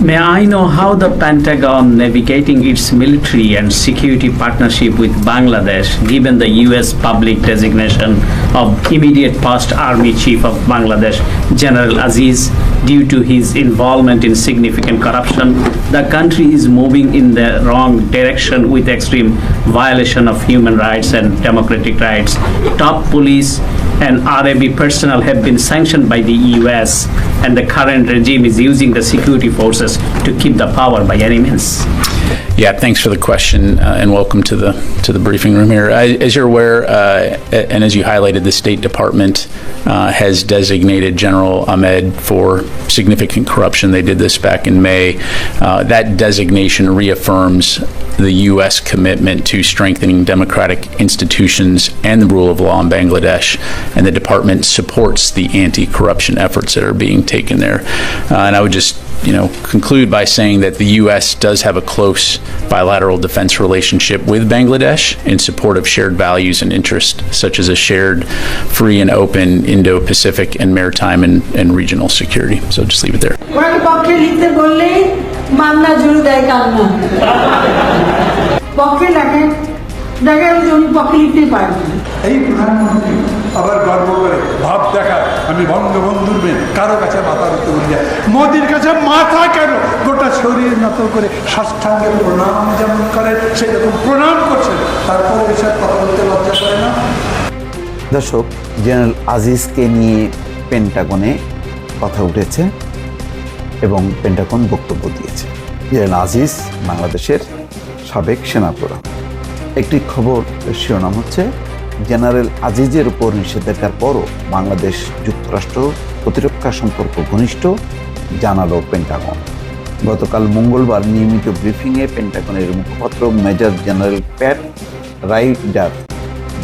May I know how the Pentagon navigating its military and security partnership with Bangladesh, given the U.S. public designation of immediate past Army Chief of Bangladesh, General Aziz, due to his involvement in significant corruption, the country is moving in the wrong direction with extreme violation of human rights and democratic rights. Top police and RAB personnel have been sanctioned by the US, and the current regime is using the security forces to keep the power by any means. Yeah, thanks for the question, and welcome to the briefing room here. As you're aware, and as you highlighted, the State Department has designated General Ahmed for significant corruption. They did this back in May. That designation reaffirms the U.S. commitment to strengthening democratic institutions and the rule of law in Bangladesh, and the department supports the anti-corruption efforts that are being taken there. And I would just conclude by saying that the U.S. does have a close bilateral defense relationship with Bangladesh in support of shared values and interests, such as a shared, free and open Indo-Pacific and maritime and regional security. So just leave it there. এই প্রধানমন্ত্রী আবার গর্ব করে ভাব দেখায় আমি বঙ্গবন্ধুর মেয়ে, কারো কাছে মাথা দিতে বলি যায়, মোদির কাছে মাথা কেন, গোটা শরীর নত করে সাষ্টাঙ্গে প্রণাম যেমন করেন সেরকম প্রণাম করছেন, তারপরে এসব কথা বলতে লজ্জা করে না। দর্শক, জেনারেল আজিজকে নিয়ে পেন্টাগনে কথা উঠেছে এবং পেন্টাগন বক্তব্য দিয়েছে। জেনারেল আজিজ বাংলাদেশের সাবেক সেনাপ্রধান। একটি খবর শিরোনাম হচ্ছে, জেনারেল আজিজের উপর নিষেধাজ্ঞার পরও বাংলাদেশ যুক্তরাষ্ট্র প্রতিরক্ষা সম্পর্ক ঘনিষ্ঠ, জানালো পেন্টাগন। গতকাল মঙ্গলবার নিয়মিত ব্রিফিংয়ে পেন্টাগনের মুখপাত্র মেজর জেনারেল প্যাট রাইডার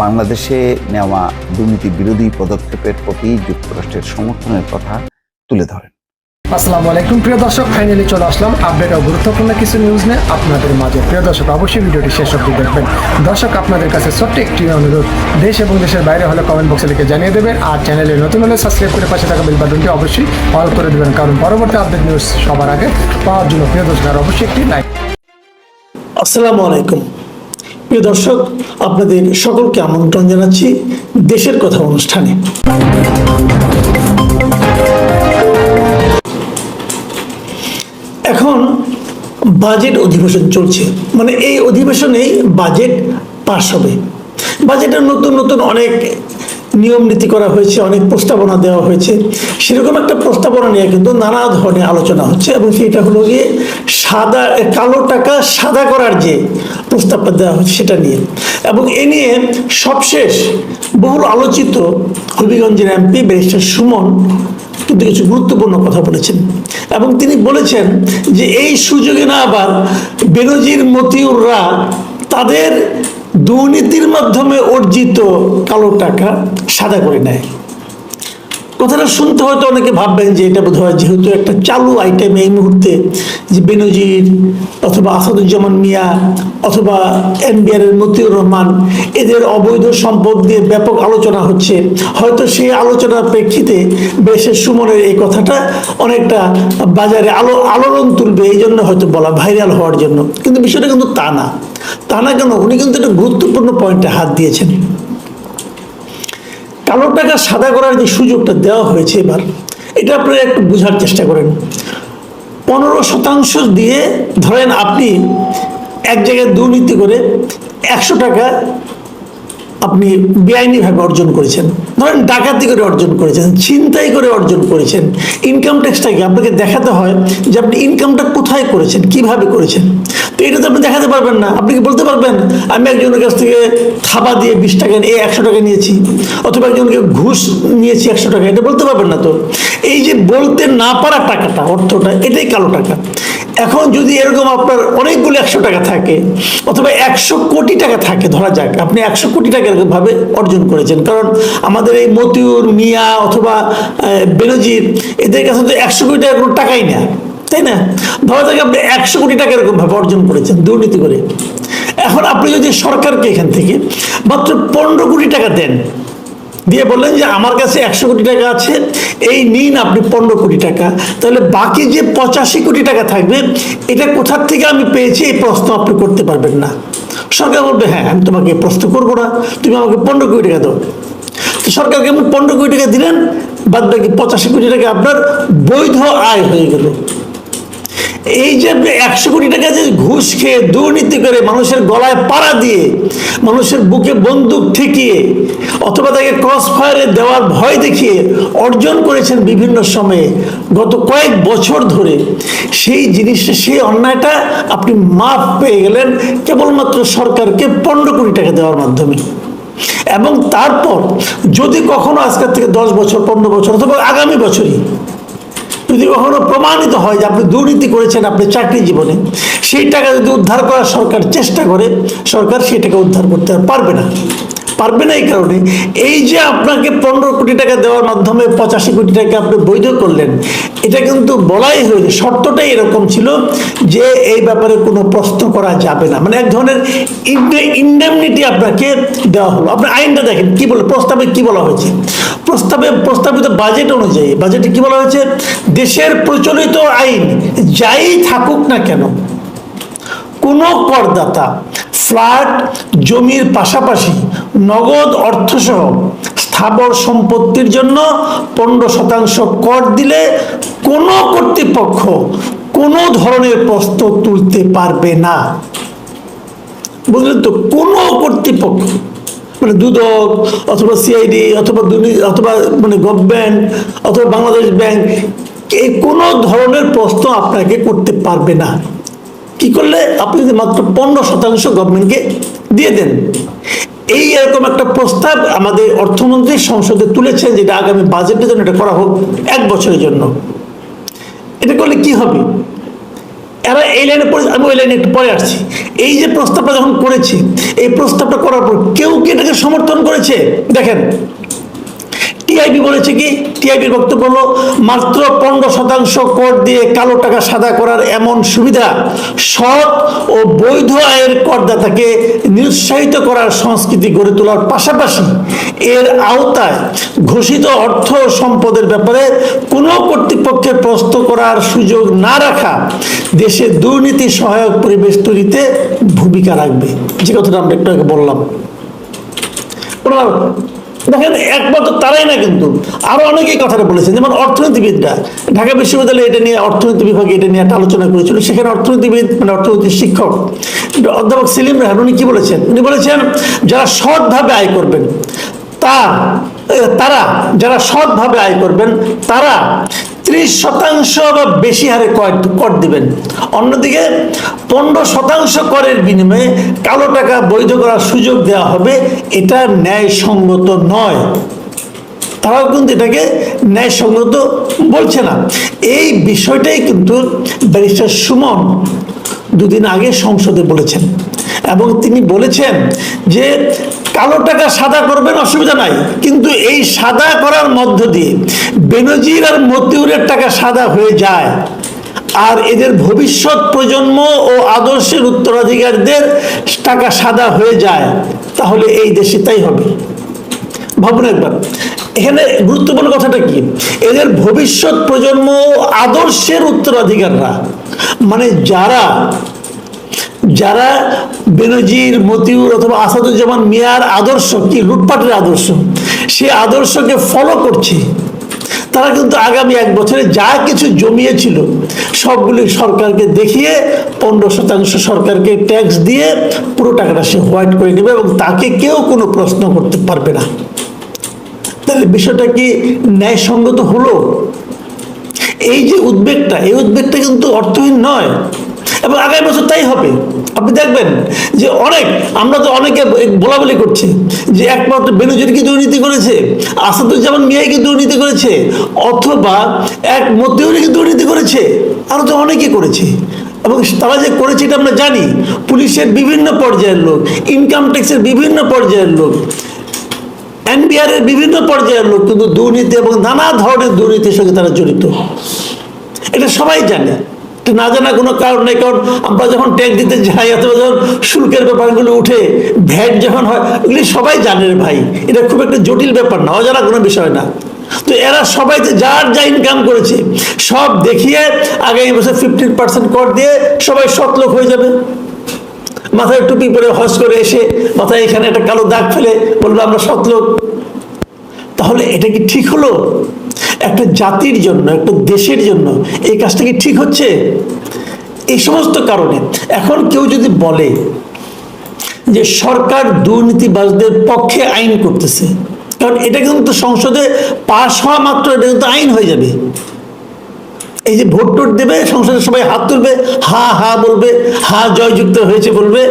বাংলাদেশে নেওয়া দুর্নীতি বিরোধী পদক্ষেপের প্রতি যুক্তরাষ্ট্রের সমর্থনের কথা তুলে ধরেন। আসসালামু আলাইকুম প্রিয় দর্শক, ফাইনালি চলে আসলাম আপডেট ও গুরুত্বপূর্ণ কিছু নিউজ নিয়ে আপনাদের মাঝে। প্রিয় দর্শক, অবশ্যই ভিডিওটি শেষ অবধি দেখবেন। দর্শক, আপনাদের কাছে ছোট্ট একটি অনুরোধ, দেশ এবং দেশের বাইরে হলে কমেন্ট বক্সে লিখে জানিয়ে দেবেন, আর চ্যানেলে নতুন হলে সাবস্ক্রাইব করে পাশে থাকা বেল বাটনটি অবশ্যই অল করে দেবেন, কারণ পরবর্তী আপডেট নিউজ সবার আগে পাওয়ার জন্য প্রিয় দর্শক আর অবশ্যই একটি লাইক। আসসালামু আলাইকুম প্রিয় দর্শক, আপনাদের সকলকে আমন্ত্রণ জানাচ্ছি দেশের কথা অনুষ্ঠানে। এখন বাজেট অধিবেশন চলছে, মানে এই অধিবেশনেই বাজেট পাস হবে। বাজেটের নতুন নতুন অনেক নিয়ম নীতি করা হয়েছে, অনেক প্রস্তাবনা দেওয়া হয়েছে। সেরকম একটা প্রস্তাবনা নিয়ে কিন্তু নানা ধরনের আলোচনা হচ্ছে, এবং সেটা হলো গিয়ে কালো টাকা সাদা করার যে প্রস্তাবটা দেওয়া হচ্ছে সেটা নিয়ে। এবং এ নিয়ে সবশেষ বহুল আলোচিত হবিগঞ্জের এমপি ব্যারিস্টার সুমন কিন্তু কিছু গুরুত্বপূর্ণ কথা বলেছেন, এবং তিনি বলেছেন যে এই সুযোগে না আবার বেনজির মতিউররা তাদের দুর্নীতির মাধ্যমে অর্জিত কালো টাকা সাদা করে নেয়। কথাটা শুনতে হয়তো অনেকে ভাববেন যে এটা বোধ হয় যেহেতু একটা চালু আইটেম এই মুহূর্তে, যে বেনজির অথবা আসাদুজ্জামান মিয়া অথবা এনবিআর এর মতিউর রহমান, এদের অবৈধ সম্পদ দিয়ে ব্যাপক আলোচনা হচ্ছে, হয়তো সেই আলোচনার প্রেক্ষিতে বেশের সুমনের এই কথাটা অনেকটা বাজারে আলোড়ন তুলবে, এই জন্য হয়তো বলা, ভাইরাল হওয়ার জন্য। কিন্তু বিষয়টা কিন্তু তা না কেন, উনি কিন্তু একটা গুরুত্বপূর্ণ পয়েন্টে হাত দিয়েছেন। কালো টাকা সাদা করার যে সুযোগটা দেওয়া হয়েছে এবার, এটা আপনারা একটু বোঝার চেষ্টা করেন। 15% দিয়ে ধরেন আপনি এক জায়গায় দুর্নীতি করে 100 টাকা আপনি বেআইনিভাবে অর্জন করেছেন, ধরেন ডাকাতি করে অর্জন করেছেন, ছিনতাই করে অর্জন করেছেন। ইনকাম ট্যাক্সটাকে আপনাকে দেখাতে হয় যে আপনি ইনকামটা কোথায় করেছেন, কিভাবে করেছেন। তো এটা তো আপনি দেখাতে পারবেন না। আপনি কি বলতে পারবেন আমি একজনের কাছ থেকে থাবা দিয়ে 20 টাকা 100 টাকা নিয়েছি, অথবা একজনকে ঘুষ নিয়েছি 100 টাকা? এটা বলতে পারবেন না। তো এই যে বলতে না পারা টাকাটা, অর্থটা, এটাই কালো টাকা। এখন যদি এরকম আপনার অনেকগুলো 100 টাকা থাকে, অথবা 100 কোটি টাকা থাকে, ধরা যাক আপনি 100 কোটি টাকা এরকম ভাবে অর্জন করেছেন, কারণ আমাদের এই মতিউর মিয়া অথবা বেনজির, এদের কাছে তো 100 কোটি টাকা কোনো টাকাই না, তাই না? ধরা যাক আপনি 100 কোটি টাকা এরকম ভাবে অর্জন করেছেন দুর্নীতি করে। এখন আপনি যদি সরকারকে এখান থেকে মাত্র 15 কোটি টাকা দেন, দিয়ে বললেন যে আমার কাছে 100 কোটি টাকা আছে, এই নিন আপনি 15 কোটি টাকা, তাহলে বাকি যে 85 কোটি টাকা থাকবে এটা কোথার থেকে আমি পেয়েছি এই প্রশ্ন আপনি করতে পারবেন না। সরকার বলবে হ্যাঁ আমি তোমাকে প্রশ্ন করবো না, তুমি আমাকে 15 কোটি টাকা দাও। তো সরকারকে আপনি 15 কোটি টাকা দিলেন, বাদ বাকি 85 কোটি টাকা আপনার বৈধ আয় হয়ে গেল। এই যে আপনি 100 কোটি টাকা যে ঘুষ খেয়ে দুর্নীতি করে মানুষের গলায় পাড়া দিয়ে মানুষের বুকে বন্দুক ঠেকিয়ে অথবা তাকে ক্রস ফায়ারে দেওয়ার ভয় দেখিয়ে অর্জন করেছেন বিভিন্ন সময়ে গত কয়েক বছর ধরে, সেই জিনিসটা সেই অন্যায়টা আপনি মাফ পেয়ে গেলেন কেবলমাত্র সরকারকে 15 কোটি টাকা দেওয়ার মাধ্যমে। এবং তারপর যদি কখনো আজকের থেকে 10 বছর 15 বছর অথবা আগামী বছরই যদি কখনো প্রমাণিত হয় যে আপনি দুর্নীতি করেছেন আপনি চাকরি জীবনে, সেই টাকা যদি উদ্ধার করার সরকার চেষ্টা করে, সরকার সেই টাকা উদ্ধার করতে পারবে না। এই কারণে এই যে আপনাকে 15 কোটি টাকা দেওয়ার মাধ্যমে 85 কোটি টাকা আপনি বৈধ করলেন, এটা কিন্তু বলাই হয়েছে, শর্তটাই এরকম ছিল যে এই ব্যাপারে কোনো প্রশ্ন করা যাবে না, মানে এক ধরনের ইন্ডেমনিটি আপনাকে দেওয়া হলো। আপনি আইনটা দেখেন কি বলে, প্রস্তাবে কি বলা হয়েছে, প্রস্তাবিত বাজেট অনুযায়ী, বাজেটে কি বলা হয়েছে, দেশের প্রচলিত আইন যাই থাকুক না কেন কোনো করদাতা ফ্ল্যাট জমির পাশাপাশি নগদ অর্থসহ স্থাবর সম্পত্তির জন্য 15% কর দিলে কোনো কর্তৃপক্ষ কোনো ধরনের প্রশ্ন তুলতে পারবে না। বুঝলেন তো, কোনো কর্তৃপক্ষ মানে দুদক অথবা সিআইডি অথবা মানে গভর্নমেন্ট অথবা বাংলাদেশ ব্যাংক এই কোনো ধরনের প্রশ্ন আপনাকে করতে পারবে না। কি করলে আপনি যদি মাত্র 15% গভর্নমেন্টকে দিয়ে দেন। এই এরকম একটা প্রস্তাব আমাদের অর্থমন্ত্রী সংসদে তুলেছেন, যেটা আগামী বাজেটের জন্য এটা করা হোক 1 বছরের জন্য। এটা করলে কি হবে, এরা এই লাইনে পড়ে, আমি ওই লাইনে একটু পরে আসছি। এই যে প্রস্তাবটা যখন করেছি, এই প্রস্তাবটা করার পর কেউ কি এটাকে সমর্থন করেছে? দেখেন টিআইবি বলেছে কি, টিআইবির বক্তব্য হলো মাত্র 15% কর দিয়ে কালো টাকা সাদা করার এমন সুবিধা সৎ ও বৈধ আয়ের করদাতাকে নিরুৎসাহিত করার সংস্কৃতি গড়ে তোলার পাশাপাশি এর আওতায় ঘোষিত অর্থ সম্পদের ব্যাপারে কোনো কর্তৃপক্ষের প্রশ্ন করার সুযোগ না রাখা দেশে দুর্নীতি সহায়ক পরিবেশ তৈরিতে ভূমিকা রাখবে। যে কথাটা আমরা একটু আগে বললাম। দেখেন একমাত্র তারাই না, কিন্তু আরো অনেকেই কথাটা বলেছেন, যেমন অর্থনীতিবিদরা ঢাকা বিশ্ববিদ্যালয়ে এটা নিয়ে অর্থনীতি বিভাগে এটা নিয়ে একটা আলোচনা করেছিল। সেখানে অর্থনীতিবিদ মানে অর্থনীতির শিক্ষক অধ্যাপক সেলিম রেহান উনি কি বলেছেন, উনি বলেছেন যারা সৎভাবে আয় করবেন তারা যারা সৎভাবে আয় করবেন তারা 30% বা বেশি হারে কর দিবেন। অন্যদিকে 15% করের বিনিময়ে কালো টাকা বৈধ করার সুযোগ দেওয়া হবে, এটা ন্যায়সঙ্গত নয়। তারাও কিন্তু এটাকে ন্যায়সঙ্গত বলছে না। এই বিষয়টাই কিন্তু ব্যারিস্টার সুমন দুদিন আগে সংসদে বলেছেন, এবং তিনি বলেছেন যে কালো টাকা সাদা করবেন অসুবিধা নাই, কিন্তু এই সাদা করার মধ্য দিয়ে বেনজির আর মতিউরের টাকা সাদা হয়ে যায় আর এদের ভবিষ্যৎ প্রজন্ম ও আদর্শের উত্তরাধিকারীদের টাকা সাদা হয়ে যায়, তাহলে এই দেশে তাই হবে। ভাবুন একবার, এখানে গুরুত্বপূর্ণ কথাটা কি, এদের ভবিষ্যৎ প্রজন্ম আদর্শের উত্তরাধিকাররা মানে যারা বেনজির মতিউর অথবা আসাদুজ্জামান মিয়ার আদর্শ কি লুটপাটের আদর্শ, সে আদর্শকে ফলো করছে, তারা কিন্তু আগামী 1 বছরে যা কিছু জমিয়েছিল সবগুলি সরকারকে দেখিয়ে 15% সরকারকে ট্যাক্স দিয়ে পুরো টাকাটা সে হোয়াইট করে নেবে এবং তাকে কেউ কোনো প্রশ্ন করতে পারবে না। তাহলে বিষয়টা কি ন্যায়সঙ্গত হলো? এই যে উদ্বেগটা, এই উদ্বেগটা কিন্তু অর্থহীন নয়, এবং আগামী বছর তাই হবে। আপনি দেখবেন যে আমরা তো অনেকে বলাবলি করছি যে একমাত্র বেনজির কি দুর্নীতি করেছে, আসাদুজ্জামান মিয়াই কি দুর্নীতি করেছে, অথবা এক মতিউরি কি দুর্নীতি করেছে, আরো তো অনেকে করেছে। এবং তারা যে করেছে এটা আমরা জানি, পুলিশের বিভিন্ন পর্যায়ের লোক, ইনকাম ট্যাক্সের বিভিন্ন পর্যায়ের লোক, এনবিআর এর বিভিন্ন পর্যায়ের লোক কিন্তু দুর্নীতি এবং নানা ধরনের দুর্নীতির সঙ্গে তারা জড়িত, এটা সবাই জানে। তো না জানা কোনো কারণ নেই, কারণ আমরা যখন ট্যাক্স দিতে যাই অথবা যখন শুল্কের ব্যাপারগুলো উঠে, ভ্যাট যখন হয়, এগুলি সবাই জানে রে ভাই, এটা খুব একটা জটিল ব্যাপার না, অজানা কোনো বিষয় না। তো এরা সবাই তো যার যা ইনকাম করেছে সব দেখিয়ে আগামী বছর 15% কর দিয়ে সবাই সৎলোক হয়ে যাবে। মাথায় টুপি পরে হজ করে এসে মাথায় এখানে একটা কালো দাগ ফেলে বলবে আমরা সৎলোক। তাহলে এটা কি ঠিক হলো? একটা জাতির জন্য, একটা দেশের জন্য এই কাজটা কি ঠিক হচ্ছে? এই সমস্ত কারণে এখন কেউ যদি বলে যে সরকার দুর্নীতিবাজদের পক্ষে আইন করতেছে, কারণ এটা কিন্তু সংসদে পাশ হওয়া মাত্র এটা কিন্তু আইন হয়ে যাবে। এই যে ভোট টোট দেবে, সংসদে সবাই হাত তুলবে, হা হা বলবে, হা জয়যুক্ত হয়েছে বলবে,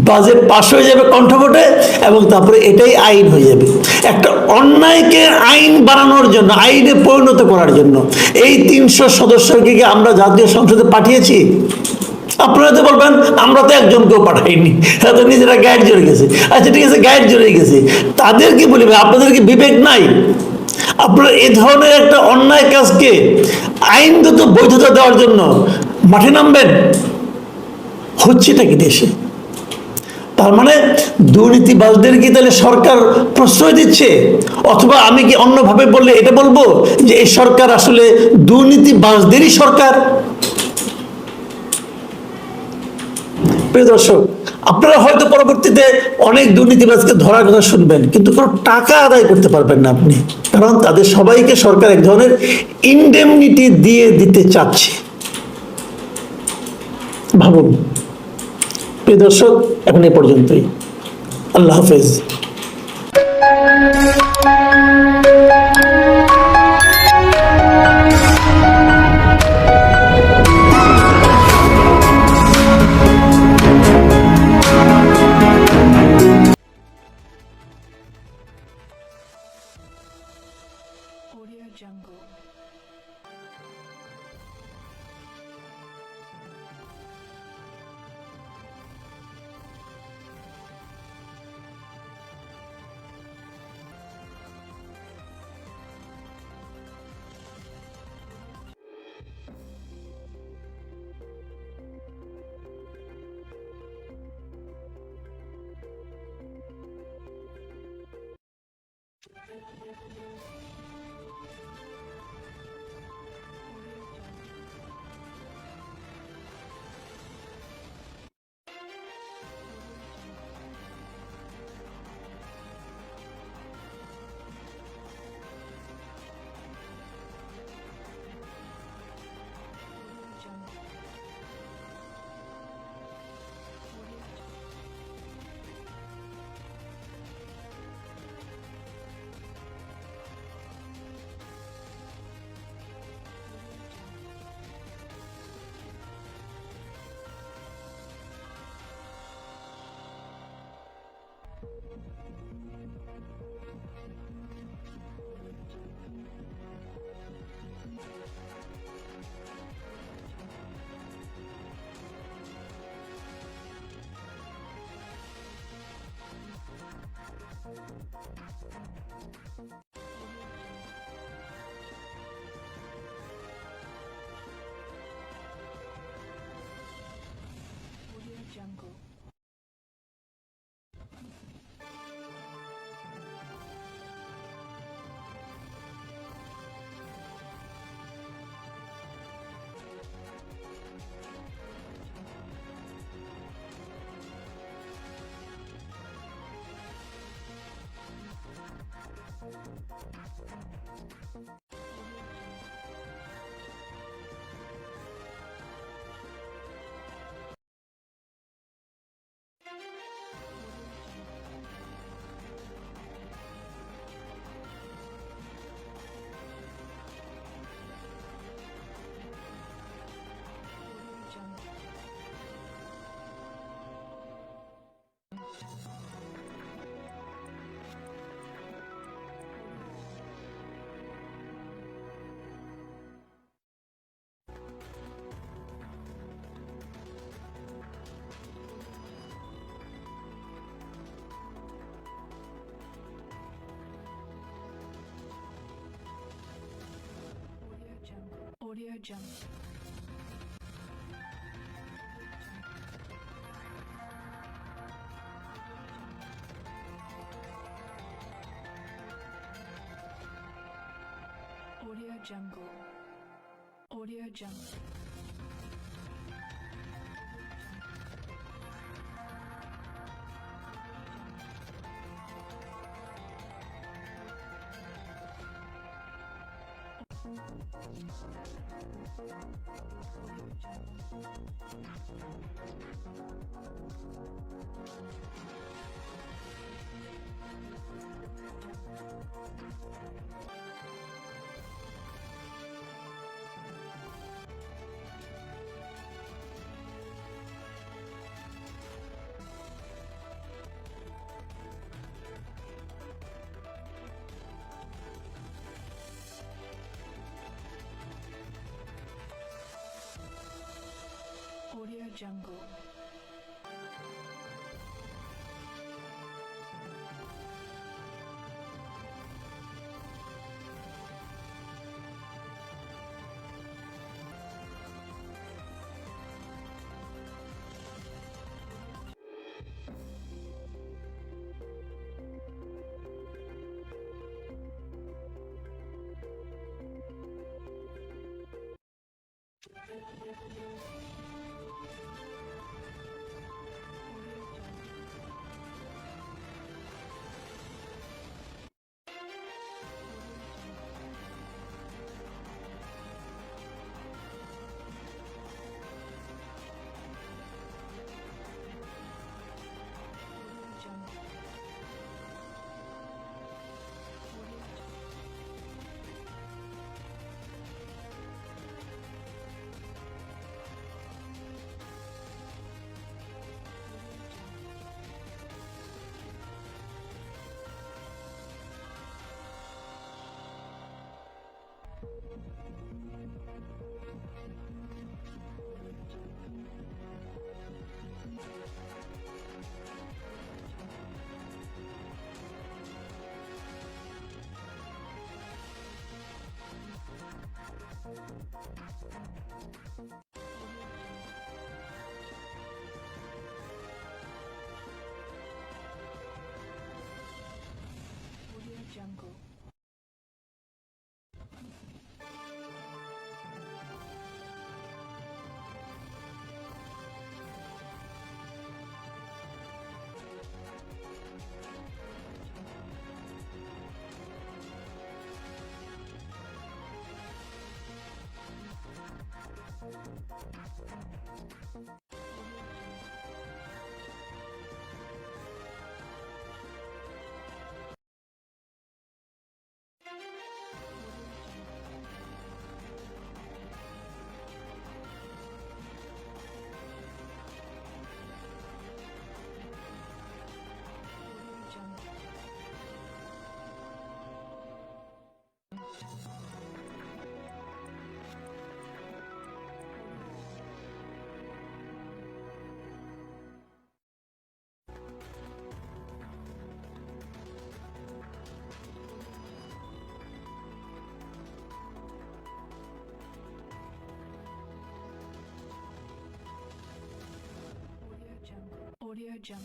বাজেট পাশ হয়ে যাবে কণ্ঠভোটে, এবং তারপরে এটাই আইন হয়ে যাবে। একটা অন্যায়কে আইন বানানোর জন্য, আইনে পরিণত করার জন্য এই 300 সদস্যকে কি আমরা জাতীয় সংসদে পাঠিয়েছি? আপনারা তো বলবেন আমরা তো একজনকেও পাঠাইনি, হ্যাঁ তো নিজেরা গাইড জড়ে গেছে। আচ্ছা ঠিক আছে, গাইড জড়ে গেছে, তাদেরকে বলবে আপনাদের কি বিবেক নাই? আপনারা এ ধরনের একটা অন্যায় কাজকে আইনগত বৈধতা দেওয়ার জন্য মাঠে নামবেন? হচ্ছেটা কি দেশে? তার মানে দুর্নীতিবাজদের কি তাহলে সরকার প্রশ্রয় দিচ্ছে? অথবা আমি কি অন্যভাবে বললে এটা বলবো যে এই সরকার আসলে দুর্নীতিবাজদেরই সরকার? প্রিয় দর্শক, আপনারা হয়তো পরবর্তীতে অনেক দুর্নীতিবাজকে ধরার কথা শুনবেন, কিন্তু কোনো টাকা আদায় করতে পারবেন না আপনি, কারণ তাদের সবাইকে সরকার এক ধরনের ইনডেমনিটি দিয়ে দিতে চাচ্ছে। ভাবুন। প্রিয় দর্শক, এখন এই পর্যন্তই। আল্লাহ হাফেজ। Audio Jungle. Audio Jungle. Audio Jungle. Audio Jungle. Audio Jungle. Audio Jungle. Audio Jungle. Audio Jungle. Audio Jungle.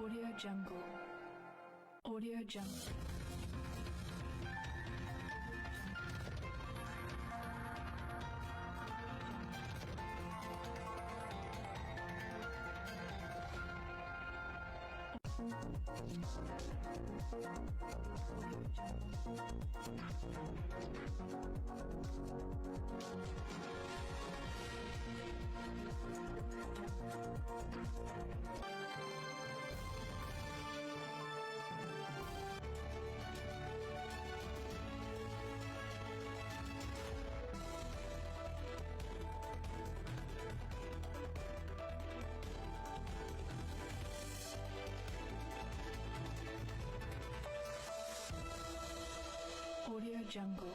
Audio Jungle. Audio Jungle. Audio Jungle. Audio Jungle.